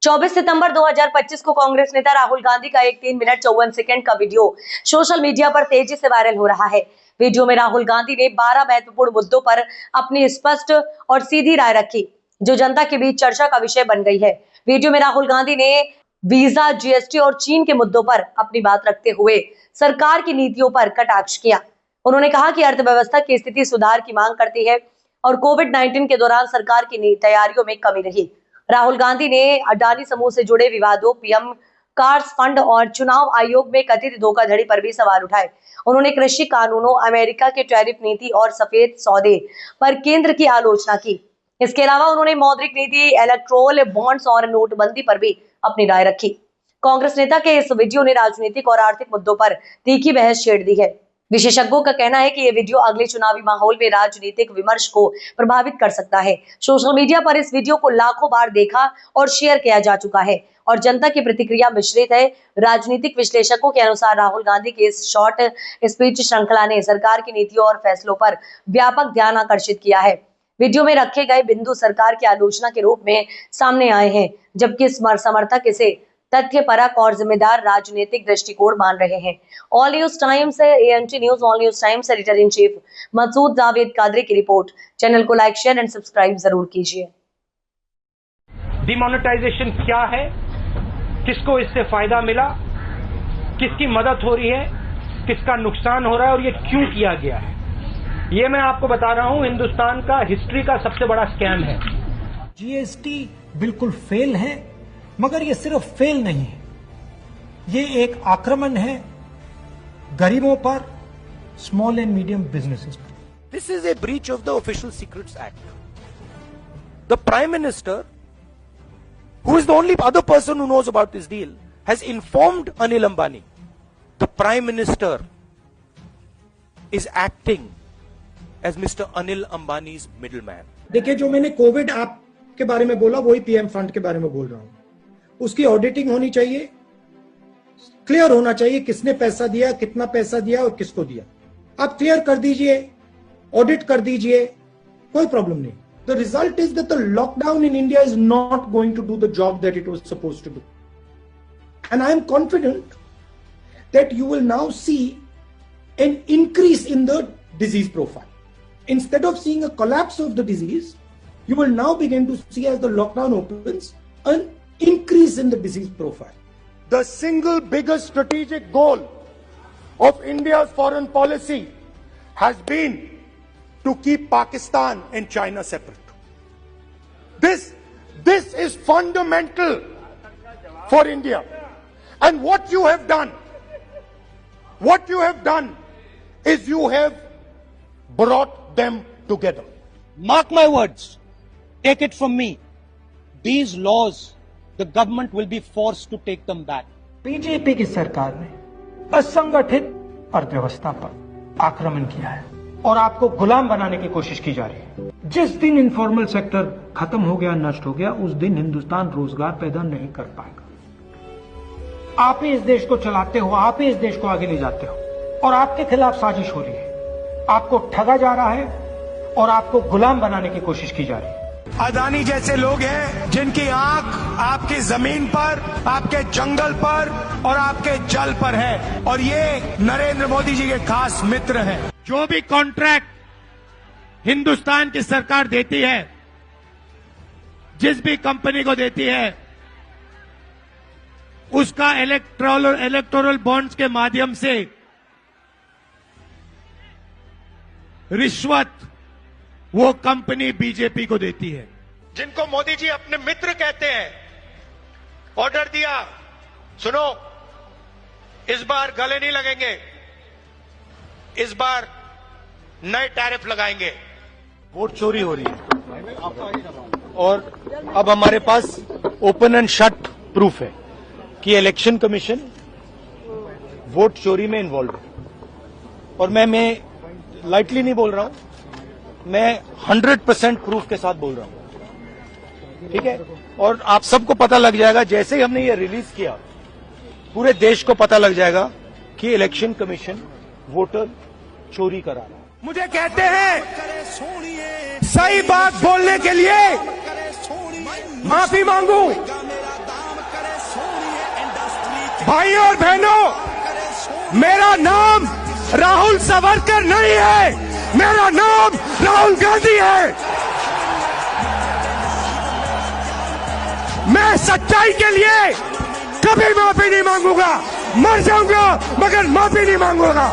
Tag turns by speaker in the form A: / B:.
A: 24 सितंबर 2025 को कांग्रेस नेता राहुल गांधी का एक 3 मिनट 54 सेकंड का वीडियो सोशल मीडिया पर तेजी से वायरल हो रहा है। वीडियो में राहुल गांधी ने 12 महत्वपूर्ण मुद्दों पर अपनी स्पष्ट और सीधी राय रखी, जो जनता के बीच चर्चा का विषय बन गई है। वीडियो में राहुल गांधी ने वीजा, जीएसटी और चीन के मुद्दों पर अपनी बात रखते हुए सरकार की नीतियों पर कटाक्ष किया। उन्होंने कहा कि अर्थव्यवस्था की स्थिति सुधार की मांग करती है और कोविड-19 के दौरान सरकार की तैयारियों में कमी रही। राहुल गांधी ने अडानी समूह से जुड़े विवादों, पीएम कार्स फंड और चुनाव आयोग में कथित धोखाधड़ी पर भी सवाल उठाए। उन्होंने कृषि कानूनों, अमेरिका के टैरिफ नीति और सफेद सौदे पर केंद्र की आलोचना की। इसके अलावा उन्होंने मौद्रिक नीति, इलेक्टोरल बॉन्ड्स और नोटबंदी पर भी अपनी राय रखी। कांग्रेस नेता के इस वीडियो ने राजनीतिक और आर्थिक मुद्दों पर तीखी बहस छेड़ दी है। विशेषज्ञों का कहना है कि यह वीडियो अगले चुनावी माहौल में राजनीतिक विमर्श को प्रभावित कर सकता है। सोशल मीडिया पर इस वीडियो को लाखों बार देखा और शेयर किया जा चुका है और जनता की प्रतिक्रिया मिश्रित है। राजनीतिक विश्लेषकों के अनुसार राहुल गांधी की इस शॉर्ट स्पीच श्रृंखला ने सरकार की नीतियों और फैसलों पर व्यापक ध्यान आकर्षित किया है। वीडियो में रखे गए बिंदु सरकार की आलोचना के रूप में सामने आए हैं, जबकि समर्थक इसे तथ्यपरक और जिम्मेदार राजनीतिक दृष्टिकोण मान रहे हैं। All news times, ANT news, all news times editor in chief Masood Javed Qadri की रिपोर्ट। चैनल को लाइक, शेयर एंड सब्सक्राइब जरूर कीजिए।
B: डिमोनेटाइजेशन क्या है, किसको इससे फायदा मिला, किसकी मदद हो रही है, किसका नुकसान हो रहा है और ये क्यों किया गया है, ये मैं आपको बता रहा हूं। हिंदुस्तान का हिस्ट्री का सबसे बड़ा स्कैम है।
C: जीएसटी बिल्कुल फेल है, मगर ये सिर्फ फेल नहीं है, ये एक आक्रमण है गरीबों पर, स्मॉल एंड मीडियम बिजनेसेस पर।
D: This is a breach of the official secrets act. The prime minister, who is the only other person who knows about this deal, has informed Anil Ambani. The Prime Minister is acting as Mr. Anil Ambani's middleman.
C: देखिए, जो मैंने Covid app के बारे में बोला वही PM fund के बारे में बोल रहा हूं। उसकी ऑडिटिंग होनी चाहिए, क्लियर होना चाहिए किसने पैसा दिया, कितना पैसा दिया और किसको दिया। आप क्लियर कर दीजिए, ऑडिट कर दीजिए, कोई प्रॉब्लम नहीं। The result is that the lockdown in India is not going to do the job that it was supposed to do. And I am confident that you will now see an increase in the disease profile. Instead of seeing a collapse of the disease, you will now begin to see, as the lockdown opens, an increase in the disease profile.
E: The single biggest strategic goal of India's foreign policy has been to keep Pakistan and China separate. This is fundamental for India. And what you have done is you have brought them together.
F: Mark my words, take it from me, these laws, the government will be forced to take them back.
C: BJP की सरकार ने असंगठित अर्थव्यवस्था पर आक्रमण किया है और आपको गुलाम बनाने की कोशिश की जा रही है। जिस दिन इनफॉर्मल सेक्टर खत्म हो गया, नष्ट हो गया, उस दिन हिंदुस्तान रोजगार पैदा नहीं कर पाएगा। आप ही इस देश को चलाते हो, आप ही इस देश को आगे ले जाते हो और आपके खिलाफ साजिश हो रही है। आपको ठगा जा रहा है और आपको गुलाम बनाने की कोशिश की जा रही है।
E: अदानी जैसे लोग हैं जिनकी आंख आपकी जमीन पर, आपके जंगल पर और आपके जल पर है, और ये नरेंद्र मोदी जी के खास मित्र हैं।
B: जो भी कॉन्ट्रैक्ट हिंदुस्तान की सरकार देती है, जिस भी कंपनी को देती है, उसका इलेक्टोरल बॉन्ड्स के माध्यम से रिश्वत वो कंपनी बीजेपी को देती है।
E: जिनको मोदी जी अपने मित्र कहते हैं, ऑर्डर दिया, सुनो, इस बार गले नहीं लगेंगे, इस बार नए टैरिफ लगाएंगे।
D: वोट चोरी हो रही है और अब हमारे पास ओपन एंड शट प्रूफ है कि इलेक्शन कमीशन वोट चोरी में इन्वॉल्व है। और मैं लाइटली नहीं बोल रहा हूं, मैं 100% प्रूफ के साथ बोल रहा हूं, ठीक है। और आप सबको पता लग जाएगा, जैसे ही हमने ये रिलीज किया, पूरे देश को पता लग जाएगा कि इलेक्शन कमीशन वोटर चोरी करा रहा है।
E: मुझे कहते हैं सही बात बोलने के लिए माफी मांगू,
B: भाइयों और बहनों, मेरा नाम राहुल सावरकर नहीं है, मेरा नाम राहुल गांधी है। मैं सच्चाई के लिए कभी माफी नहीं मांगूंगा, मर जाऊंगा मगर माफी नहीं मांगूंगा।